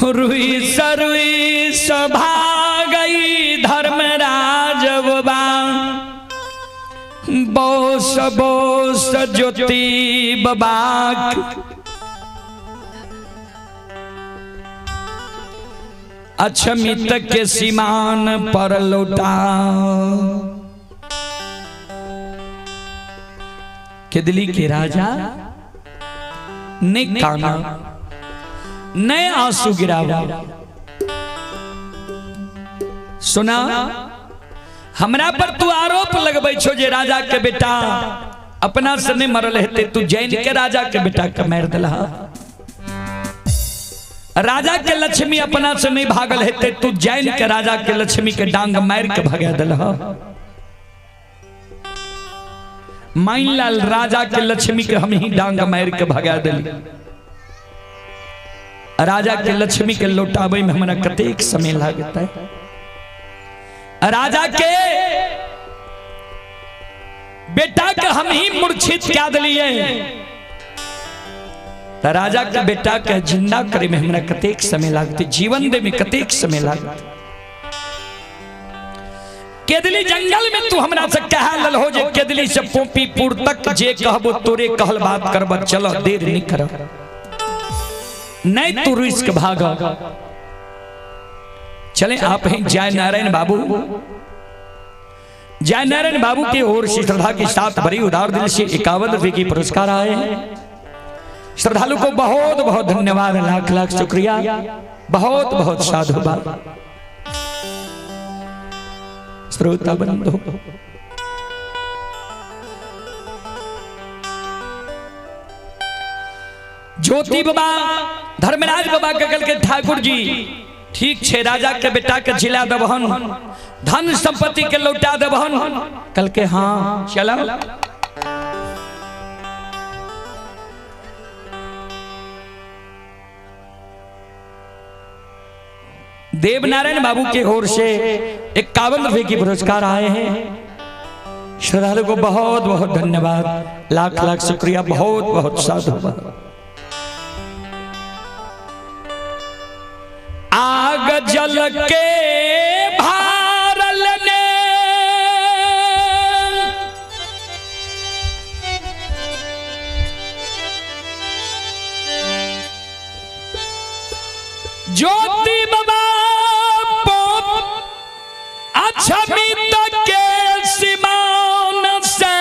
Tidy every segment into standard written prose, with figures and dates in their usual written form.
रुई सरुई सभागई धर्मराज बबा बोस बोस ज्योति बबाक अक्षमित के सीमान पर लौटा केदली के राजा ने काना ने आंसू गिरावा सुना हमरा पर तू आरोप लगबै छो जे राजा के बेटा अपना से नहीं मरल हेते तू जैन के राजा के बेटा के मार दिला राजा के लक्ष्मी अपना से नहीं भागल हेते तू जैन के राजा के लक्ष्मी के डांग मार के भगा दिला मान लाल राजा के लक्ष्मी के हम ही डांग मार के भगा दिली राजा के लक्ष्मी के लौटावे में हमारा कतेक समय लगता है राजा के बेटा के हम ही मूर्छित क्या दिलिए राजा के बेटा के जिंदा करे में हमारा कतेक समय लगते जीवन दे में कतेक समय लगते केदली जंगल में तू हमरा से कह लल हो जे केदली से पोपीपुर तक जे कहबो तोरे कहल बात करब चलो देर नहीं कर नहीं तू रिस्क भागा चले आप हैं जय नारायण बाबू जय नारायण बाबू की ओर से श्रद्धा के साथ बड़ी उदार दिल से 51 रुपए की पुरस्कार आए हैं श्रद्धालु को बहुत बहुत धन्यवाद लाख लाख शुक्रिया बहुत बहुत साधुवाद श्रोता बंधु ज्योति बाबा धर्मराज बाबा कगल के ठाकुर जी ठीक छे राजा के बेटा के जिला दबहन धन संपत्ति के लौटा दबहन कल के हाँ चला देवनारायण बाबू के ओर से 51 रुपए की पुरस्कार आए हैं श्रद्धालु को बहुत बहुत धन्यवाद लाख लाख शुक्रिया बहुत बहुत साधुवाद आग जल के भारल ने ज्योति बाबा अक्षमित के सीमान से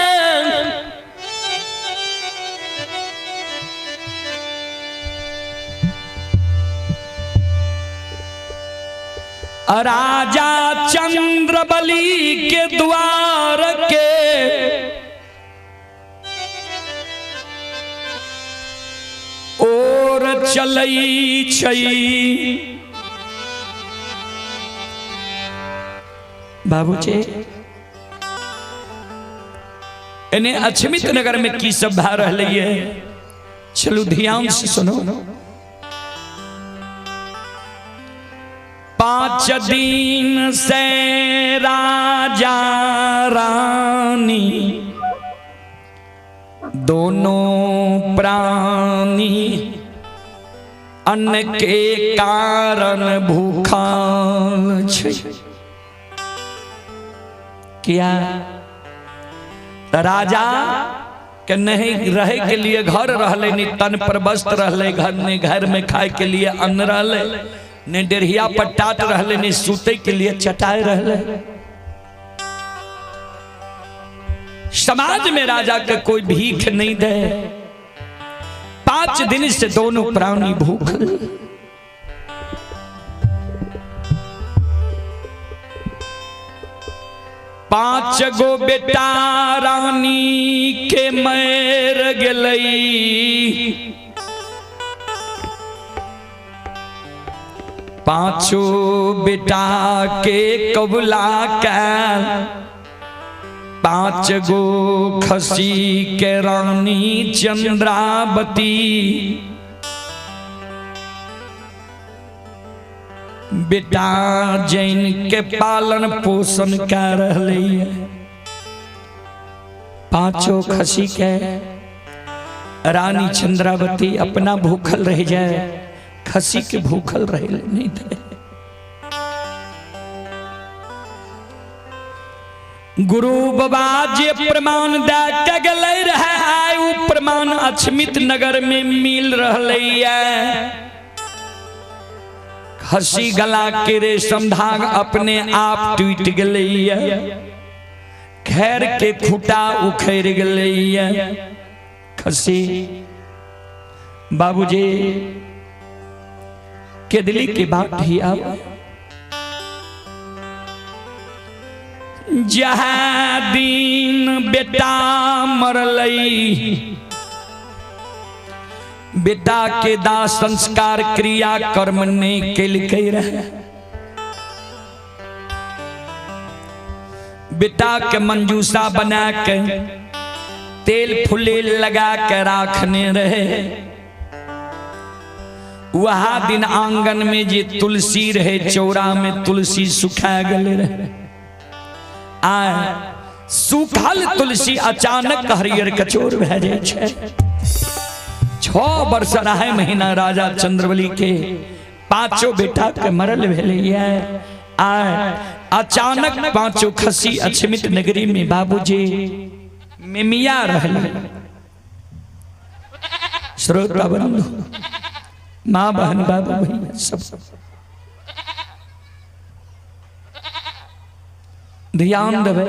राजा चंद्रबली के द्वार के ओर चलई छई बाबूजी इन्हें अक्षमित नगर में की सब भा रही है चलो ध्यान से सुनो 5 दिन से राजा रानी दोनों प्राणी अन्न के कारण भूखल छे किया राजा के नहीं रहे के लिए घर रहले नहीं तन पर वस्त्र रहले घर नहीं घर में खाए के लिए अन्न रहले ने डेढ़िया पर टाट रहले ने सूते के लिए चटाए रहले समाज में राजा के कोई भीख नहीं दे 5 दिन से दोनों प्राणी भूखे 5 गो बेटा रानी के मर गई 5 बेटा के कबूला कर 5 गो खसी के रानी चंद्रावती बेटा जैन के पालन पोषण कर रही है 5 खसी के रानी चंद्रावती अपना भूखल रह जाए खसी के भूखल रहे नहीं थे। गुरु बाबा जे प्रमाण दे के गले रहे उ प्रमाण अछमित नगर में मिल रहले। खसी गला के रेशम धाग अपने आप टूट गले। खैर के खूटा उखड़ गले। खसी बाबूजी के दिली की बात ही अब जहाँ दिन बेटा मरलई, बेटा के दाह संस्कार क्रिया कर्म ने के लिखे रहे। बेटा के मंजूसा बना के तेल फुले लगा के राखने रहे। वहा दिन आंगन में जे तुलसी रहे चौरा में तुलसी सुखा गले रहे। सूखल तुलसी अचानक हरियर कचोर भे जाए छे। 6 वर्ष रहे महीना राजा चंद्रबली के पांचों बेटा के मरल भेले। अचानक पांचों खसी अछमित नगरी में बाबूजी मिमिया रहले। श्रोता बंधु माँ बहन बाबा भैया सब ध्यान देवे।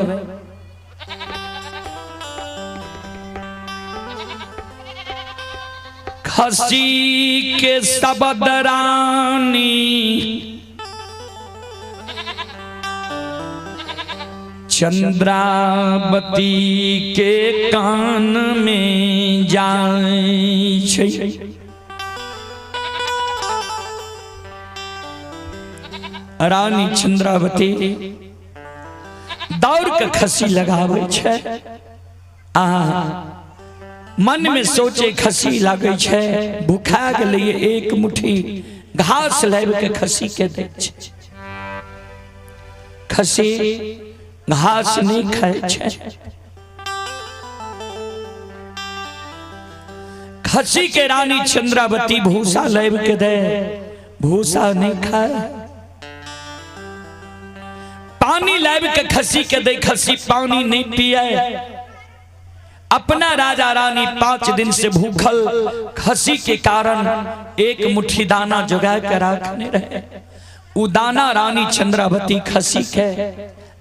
खसी के शब्द रानी चंद्रावती के कान में जाए छे। रानी चंद्रावती दौड़ के खसी लगावे छे। मन में सोचे खसी लागे छे भूखा गले एक मुट्ठी घास लाब के खसी के दे छे। खसी घास नहीं खाए छे। खसी के रानी चंद्रावती भूसा लाब के दे, भूसा नहीं खाए। पानी लाब के खसी के दे, खसी पानी नहीं पिए। अपना राजा रानी 5 दिन से भूखल खसी के कारण एक मुट्ठी दाना जुगा कर रखने रहे। वो दाना रानी चंद्रावती खसी के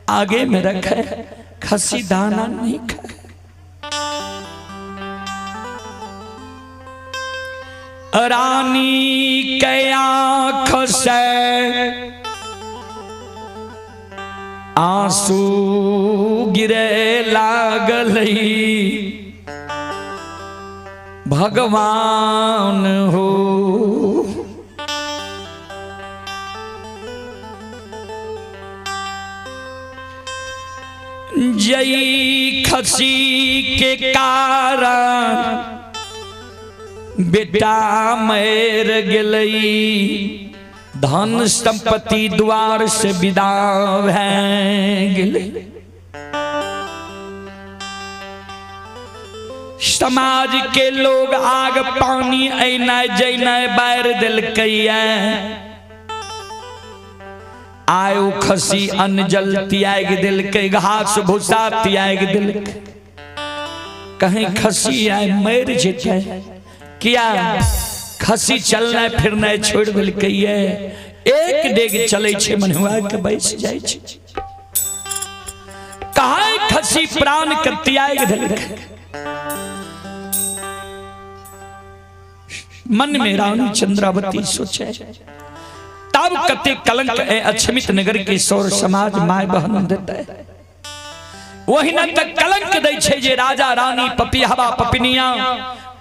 आगे में रखे। खसी दाना नहीं खाए। रानी के आँख से आंसू गिरे लागलई। भगवान हो जई खसी के कारण बेटा मर गलई। धन संपत्ति द्वार से विदा भै गेलै। समाज के लोग आग पानी ऐना जैना बार दिलकैया। आयु खसी अन्न जल त्याग दिलकै, घास भूसा त्याग दिलकै। कहीं खसी आए मर जेतै किया? खसी चलना फिरना छोड़ दिलकै। एक डेग चले छे मनुआ के बैस जाए छे। कहां खसी प्राण के त्याग दिलकै। मन में रानी चंद्रावती सोचे तब कते कलंक है अछमित नगर के सौर समाज माय बहन देता है। वही न तक कलंक दै छे जे राजा रानी पपिहवा पपिनिया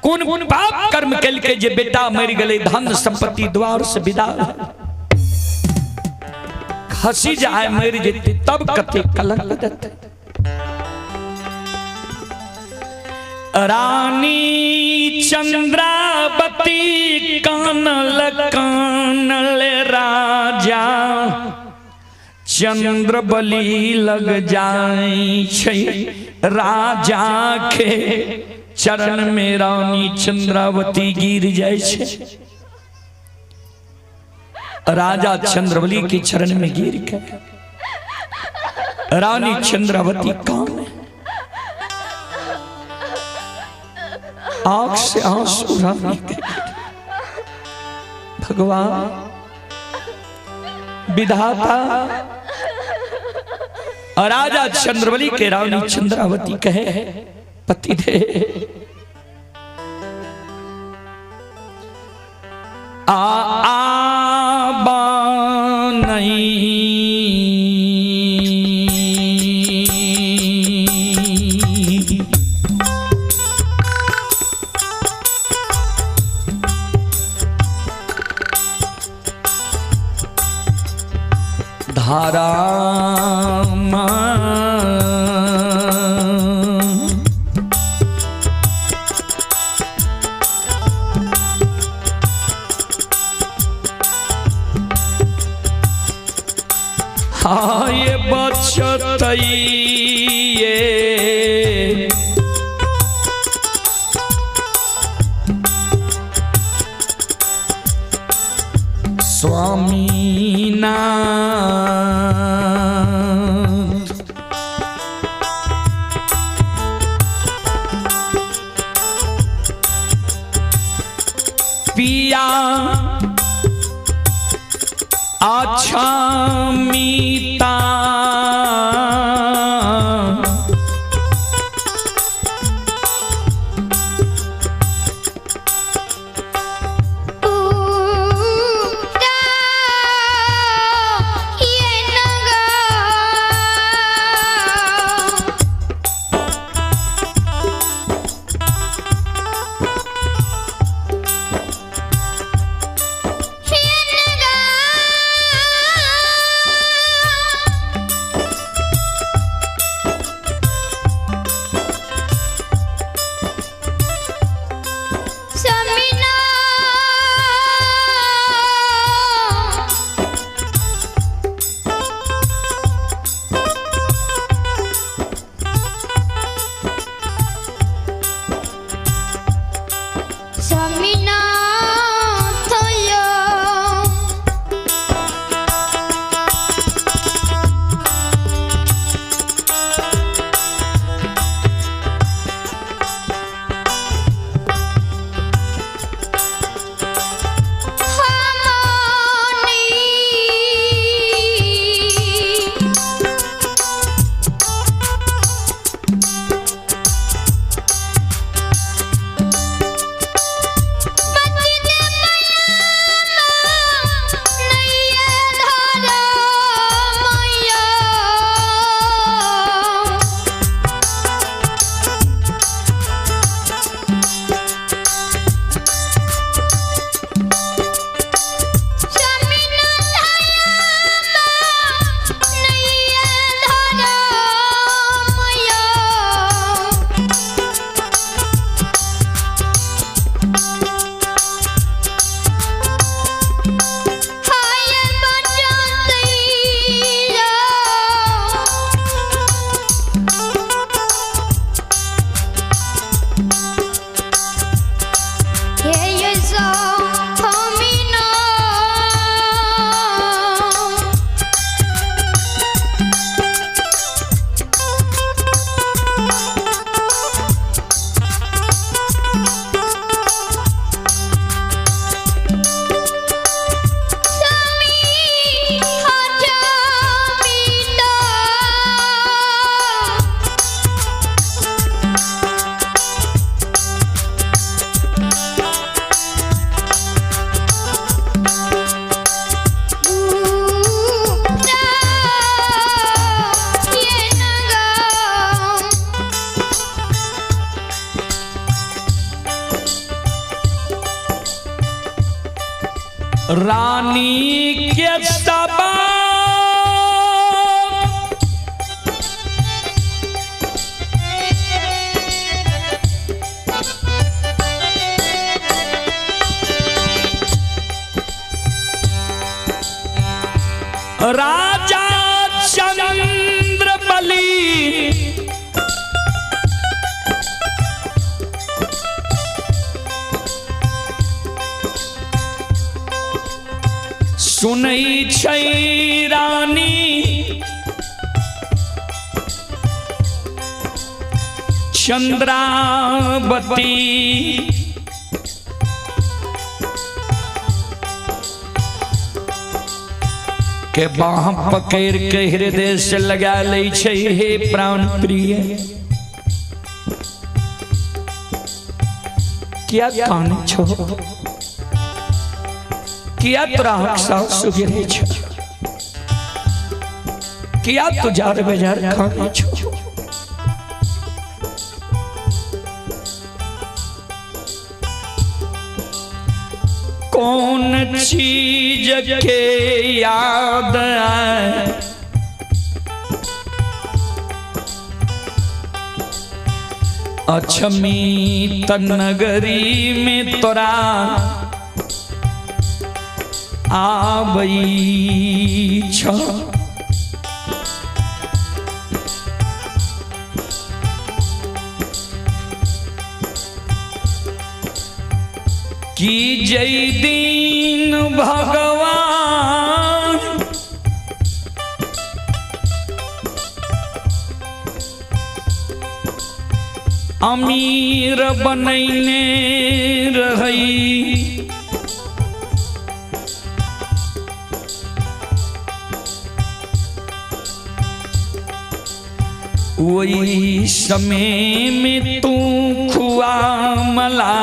कौन पाप कर्म कल के जे बेटा मर गले। धन संपत्ति द्वार से विदा। खसी जाए मर जेते तब कते कलंक देते। रानी चंद्रावती कानल कानल राजा चंद्रबली लग जाए छे। राजा के चरण में रानी चंद्रावती गिर जाए छे। राजा चंद्रवली के चरण में गिर के रानी चंद्रावती कौन है? आंख से आंसू रानी के भगवान विधाता राजा चंद्रवली के रानी चंद्रावती कहे पति दे आबा नहीं धारा हाँ ये बचतई स्वामी नाथ पिया अच्छा मीता रानी के सबा राजा चंद्रबली सुनई छै रानी चंद्रावती के बाह पकड़ के हृदय से लगा ले छै हे प्राण प्रिय। क्या कान छो किया तोरा सुगिरे छो किया तू जार बेजार खाने छो। कौन चीज के याद आए अछमीत नगरी में तोरा आबई छ। कि जय दीन भगवान अमीर बनैने रही वही समय में तू खुआ मला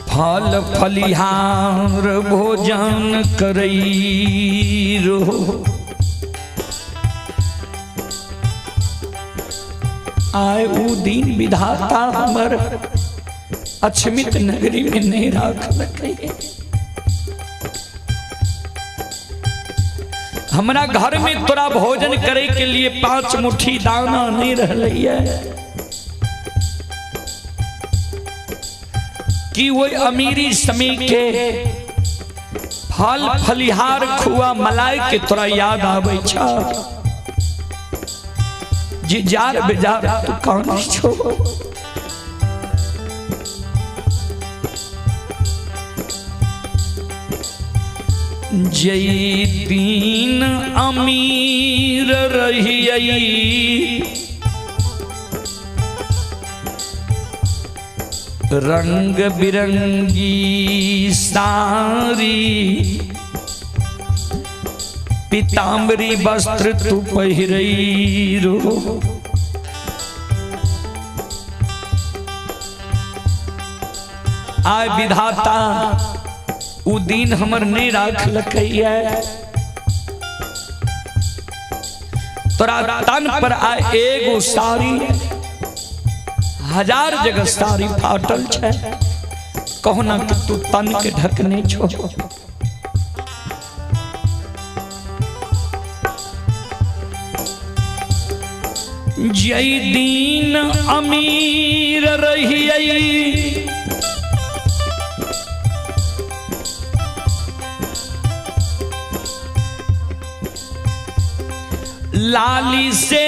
फल फलिहार भोजन करई रहो। आए उ दिन विधाता हमर अछमित नगरी में नहीं राख लगे। हमरा घर में तोरा भोजन करे के लिए 5 मुट्ठी दाना नहीं रहलैया कि वो अमीरी समय के फल फलिहार खुआ मलाई के तोरा याद आवे छा। जी जार बेजार तू कौन छो जय दीन अमीर रहियई रंग बिरंगी सारी पीताम्बरी वस्त्र तू पहिरई रो। आय विधाता उ दिन हमर नहीं राख लकैया तोरा तन पर आय एगो साड़ी 1000 जगह साड़ी फाटल छे कहना कि तू तन के ढकने छो। जय दीन अमीर रहियई लाली से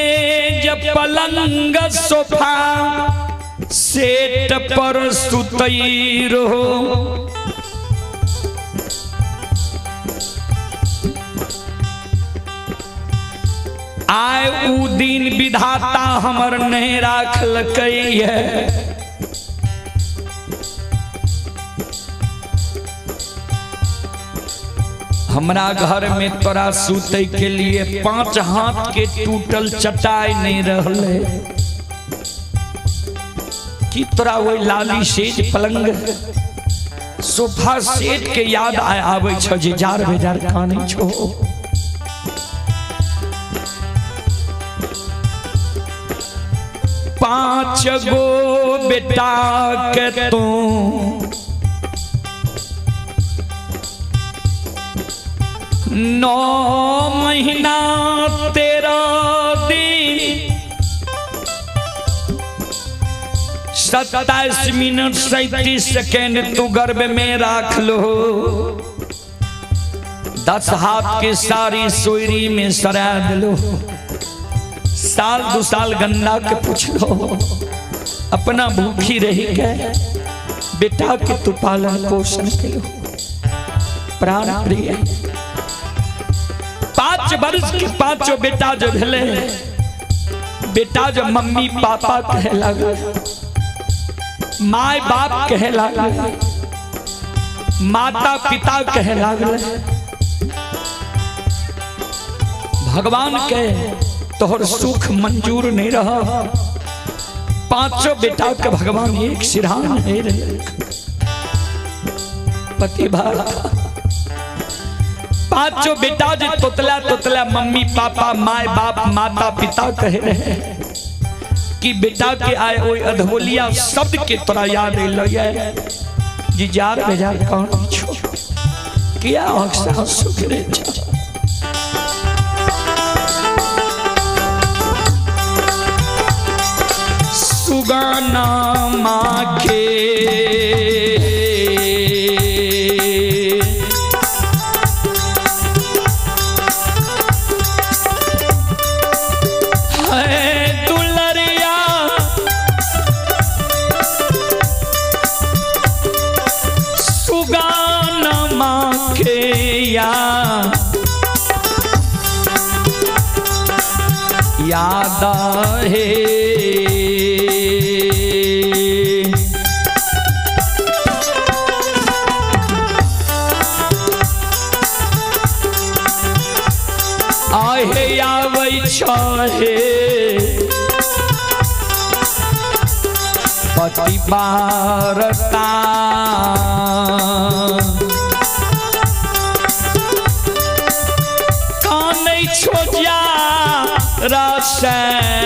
जब पलंग सोफा सेट पर सुतई रहो। आय उ दिन विधाता हमर नहीं राख लकैया हमरा घर में तोरा सूते के लिए 5 हाथ के टूटल चटाई नहीं रहले कि तोरा वो लाली सेज पलंग सोफा सेट के याद आवे छ जे जार बेजार खाने छो। पांच गो बेटा के तू नौ महीना 13 दिन 27 मिनट 37 सेकेंड तू गर्भ में राख लो। 10 हाथ के सारी सोयरी में सरा दिलो। साल 2 साल गन्ना के पूछ लो अपना भूखी रही गए बेटा के तू पालन पोषण करो प्राण प्रिय। 5 वर्ष के 5 बेटा जो भेले, बेटा जो मम्मी पापा कहे लगा, माय बाप कहे लगा, माता पिता कहे लगा। भगवान के तोहर सुख मंजूर नहीं रहा। 5 बेटा के भगवान एक सिरहान नहीं रहे पति भाड़ा। 5 बेटा जो तोतला तोतला मम्मी पापा माय बाप माता पिता कहे रहे कि बेटा के आए ओए अधोलिया शब्द के तोरा याद लगे जी जार बेजार कौन छो किया अक्सर सुख रे सुगाना माँ के याद है आहे आवे छहे पति बारता कान छोजा रसे